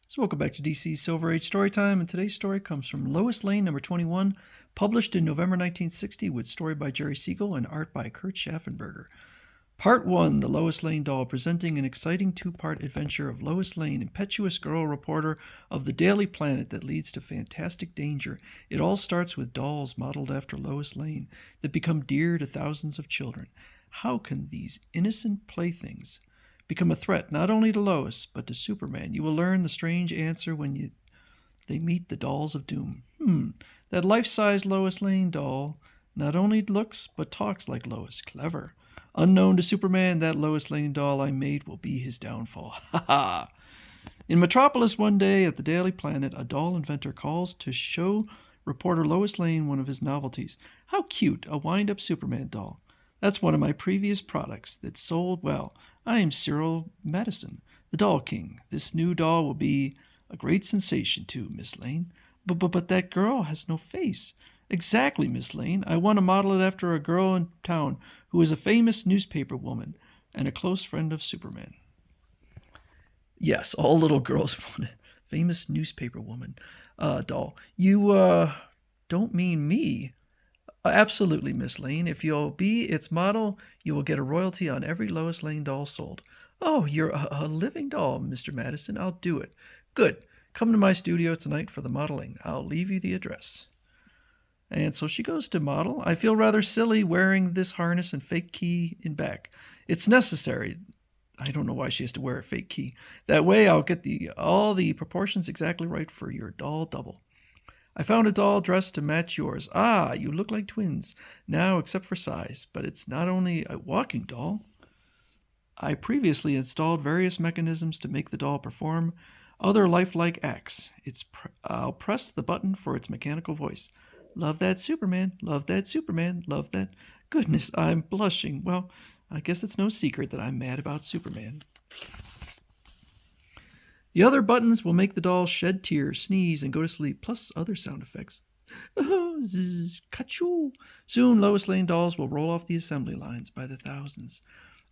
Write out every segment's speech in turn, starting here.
So welcome back to DC's Silver Age Storytime, and today's story comes from Lois Lane, number 21, published in November 1960 with story by Jerry Siegel and art by Kurt Schaffenberger. Part 1, The Lois Lane Doll, presenting an exciting two-part adventure of Lois Lane, impetuous girl reporter of the Daily Planet that leads to fantastic danger. It all starts with dolls modeled after Lois Lane that become dear to thousands of children. How can these innocent playthings become a threat not only to Lois, but to Superman? You will learn the strange answer when they meet the dolls of doom. That life-size Lois Lane doll not only looks but talks like Lois. Clever. Unknown to Superman, that Lois Lane doll I made will be his downfall. Ha ha! In Metropolis one day at the Daily Planet, a doll inventor calls to show reporter Lois Lane one of his novelties. How cute, a wind-up Superman doll. That's one of my previous products that sold well. I am Cyril Madison, the Doll King. This new doll will be a great sensation too, Miss Lane. But that girl has no face. Exactly, Miss Lane. I want to model it after a girl in town who is a famous newspaper woman and a close friend of Superman. Yes, all little girls want a famous newspaper woman doll. You don't mean me. Absolutely, Miss Lane. If you'll be its model, you will get a royalty on every Lois Lane doll sold. Oh, you're a living doll, Mr. Madison. I'll do it. Good. Come to my studio tonight for the modeling. I'll leave you the address. And so she goes to model. I feel rather silly wearing this harness and fake key in back. It's necessary. I don't know why she has to wear a fake key. That way I'll get all the proportions exactly right for your doll double. I found a doll dress to match yours. Ah, you look like twins now, except for size. But it's not only a walking doll. I previously installed various mechanisms to make the doll perform other lifelike acts. I'll press the button for its mechanical voice. Love that Superman, love that Superman, love that. Goodness, I'm blushing. Well, I guess it's no secret that I'm mad about Superman. The other buttons will make the doll shed tears, sneeze, and go to sleep, plus other sound effects. Oh, zzz, ka-choo. Soon, Lois Lane dolls will roll off the assembly lines by the thousands.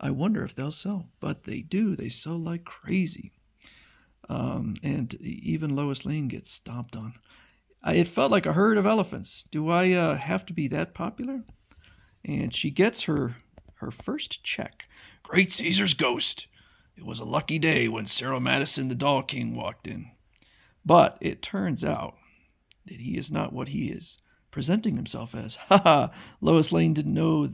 I wonder if they'll sell. But they do. They sell like crazy. And even Lois Lane gets stomped on. It felt like a herd of elephants. Do I have to be that popular? And she gets her first check. Great Caesar's ghost. It was a lucky day when Cyril Madison, the Doll King, walked in. But it turns out that he is not what he is presenting himself as. Ha ha! Lois Lane didn't know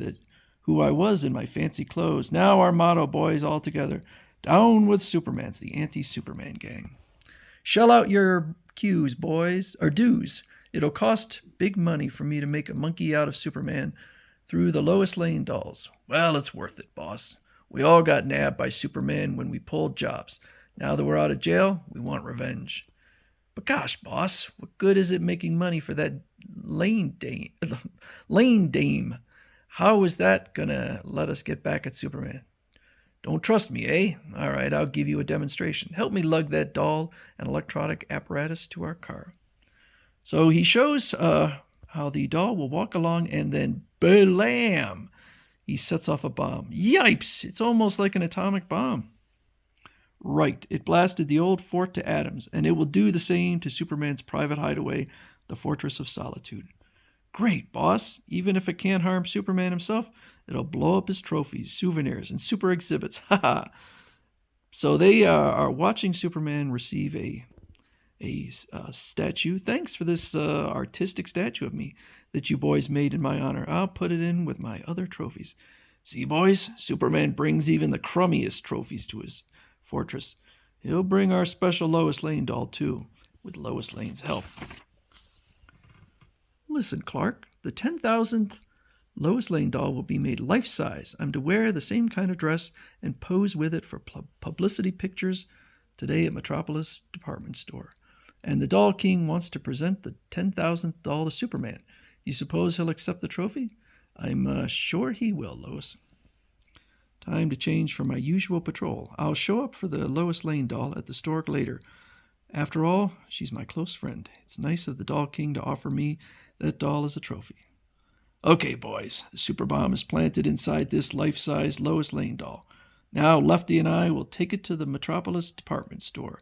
who I was in my fancy clothes. Now our motto, boys, all together. Down with Superman's, the anti-Superman gang. Shell out your cues, boys, or dues. It'll cost big money for me to make a monkey out of Superman through the Lois Lane dolls. Well, it's worth it, boss. We all got nabbed by Superman when we pulled jobs. Now that we're out of jail, we want revenge. But gosh, boss, what good is it making money for that Lane dame? How is that gonna let us get back at Superman? Don't trust me, eh? All right, I'll give you a demonstration. Help me lug that doll and electronic apparatus to our car. So he shows how the doll will walk along, and then blam! He sets off a bomb. Yipes! It's almost like an atomic bomb. Right, it blasted the old fort to atoms, and it will do the same to Superman's private hideaway, the Fortress of Solitude. Great, boss. Even if it can't harm Superman himself, it'll blow up his trophies, souvenirs, and super exhibits. Ha ha! So they are watching Superman receive a statue. Thanks for this artistic statue of me that you boys made in my honor. I'll put it in with my other trophies. See, boys, Superman brings even the crummiest trophies to his fortress. He'll bring our special Lois Lane doll, too, with Lois Lane's help. Listen, Clark, the 10,000th Lois Lane doll will be made life-size. I'm to wear the same kind of dress and pose with it for publicity pictures today at Metropolis Department Store. And the Doll King wants to present the 10,000th doll to Superman. You suppose he'll accept the trophy? I'm sure he will, Lois. Time to change for my usual patrol. I'll show up for the Lois Lane doll at the store later. After all, she's my close friend. It's nice of the Doll King to offer me that doll as a trophy. Okay, boys, the super bomb is planted inside this life-size Lois Lane doll. Now Lefty and I will take it to the Metropolis Department Store.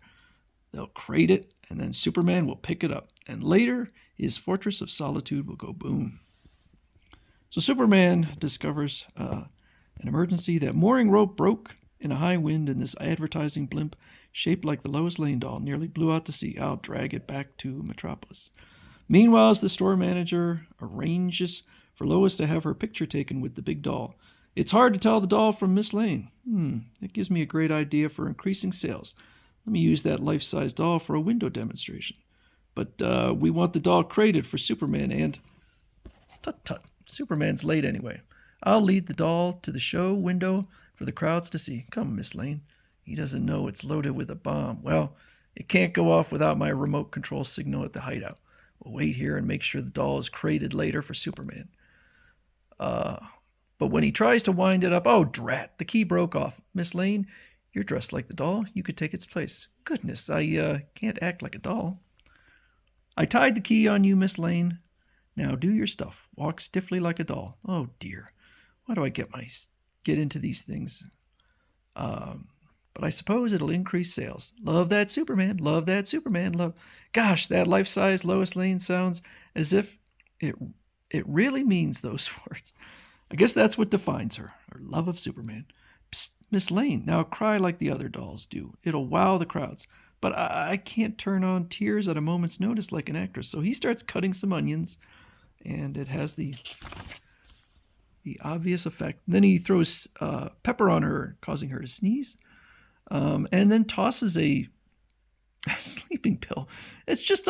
They'll crate it, and then Superman will pick it up. And later, his fortress of solitude will go boom. So Superman discovers an emergency. That mooring rope broke in a high wind, and this advertising blimp, shaped like the Lois Lane doll, nearly blew out to sea. I'll drag it back to Metropolis. Meanwhile, as the store manager arranges for Lois to have her picture taken with the big doll. It's hard to tell the doll from Miss Lane. That gives me a great idea for increasing sales. Let me use that life-size doll for a window demonstration. But we want the doll crated for Superman and... Tut-tut. Superman's late anyway. I'll lead the doll to the show window for the crowds to see. Come, Miss Lane. He doesn't know it's loaded with a bomb. Well, it can't go off without my remote control signal at the hideout. We'll wait here and make sure the doll is crated later for Superman. But when he tries to wind it up, oh, drat, the key broke off. Miss Lane, you're dressed like the doll. You could take its place. Goodness, I can't act like a doll. I tied the key on you, Miss Lane. Now do your stuff. Walk stiffly like a doll. Oh, dear. Why do I get into these things? But I suppose it'll increase sales. Love that Superman. Love that Superman. Love. Gosh, that life-size Lois Lane sounds as if it really means those words. I guess that's what defines her love of Superman. Psst, Miss Lane, now cry like the other dolls do. It'll wow the crowds. But I can't turn on tears at a moment's notice like an actress. So he starts cutting some onions, and it has the obvious effect. Then he throws pepper on her, causing her to sneeze, and then tosses a sleeping pill. It's just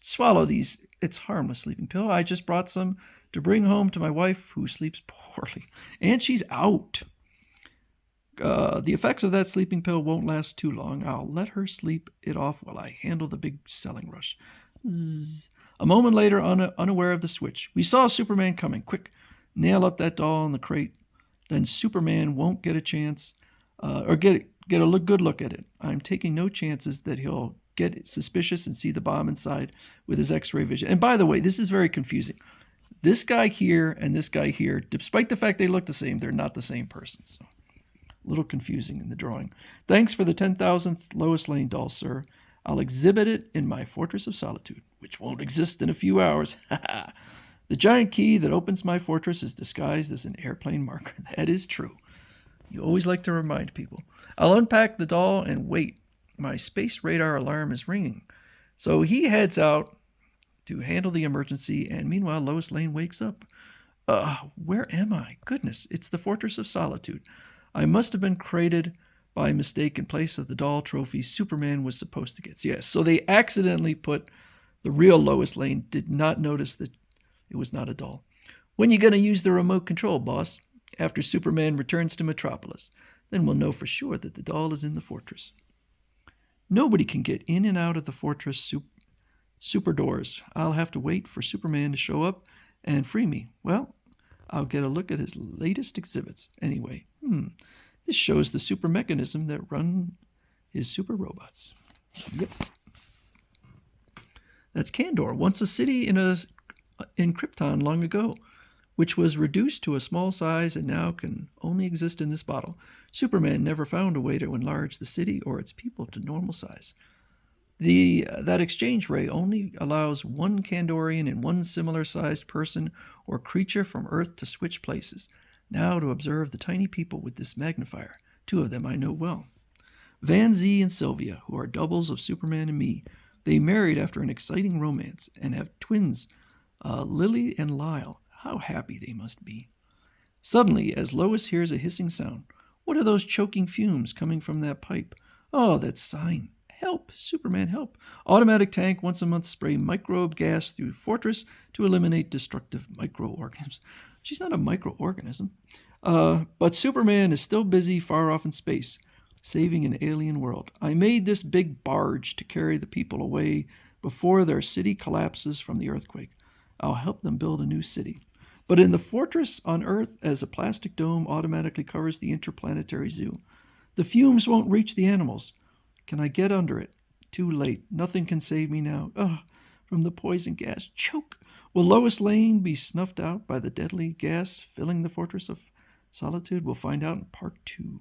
swallow these. It's harmless sleeping pill. I just brought some to bring home to my wife who sleeps poorly, and she's out. The effects of that sleeping pill won't last too long. I'll let her sleep it off while I handle the big selling rush. Zzz. A moment later, unaware of the switch, we saw Superman coming. Quick, nail up that doll in the crate. Then Superman won't get a chance, or get a good look at it. I'm taking no chances that he'll get suspicious and see the bomb inside with his X-ray vision. And by the way, this is very confusing. This guy here and this guy here, despite the fact they look the same, they're not the same person. So, a little confusing in the drawing. Thanks for the 10,000th Lois Lane doll, sir. I'll exhibit it in my Fortress of Solitude, which won't exist in a few hours. The giant key that opens my fortress is disguised as an airplane marker. That is true. You always like to remind people. I'll unpack the doll and wait. My space radar alarm is ringing. So he heads out to handle the emergency, and meanwhile Lois Lane wakes up. Where am I? Goodness, it's the Fortress of Solitude. I must have been crated by mistake in place of the doll trophy Superman was supposed to get. Yes, so they accidentally put the real Lois Lane, did not notice that it was not a doll. When you going to use the remote control, boss? After Superman returns to Metropolis. Then we'll know for sure that the doll is in the fortress. Nobody can get in and out of the fortress super doors. I'll have to wait for Superman to show up and free me. Well, I'll get a look at his latest exhibits. Anyway, this shows the super mechanism that run his super robots. Yep. That's Kandor, once a city in Krypton long ago, which was reduced to a small size and now can only exist in this bottle. Superman never found a way to enlarge the city or its people to normal size. That exchange ray only allows one Kandorian and one similar-sized person or creature from Earth to switch places. Now to observe the tiny people with this magnifier. Two of them I know well. Van Zee and Sylvia, who are doubles of Superman and me. They married after an exciting romance and have twins, Lily and Lyle. How happy they must be. Suddenly, as Lois hears a hissing sound, what are those choking fumes coming from that pipe? Oh, that sign. Help, Superman, help. Automatic tank once a month spray microbe gas through fortress to eliminate destructive microorganisms. She's not a microorganism. But Superman is still busy far off in space, saving an alien world. I made this big barge to carry the people away before their city collapses from the earthquake. I'll help them build a new city. But in the fortress on Earth, as a plastic dome automatically covers the interplanetary zoo, the fumes won't reach the animals. Can I get under it? Too late. Nothing can save me now. From the poison gas. Choke. Will Lois Lane be snuffed out by the deadly gas filling the Fortress of Solitude? We'll find out in part 2.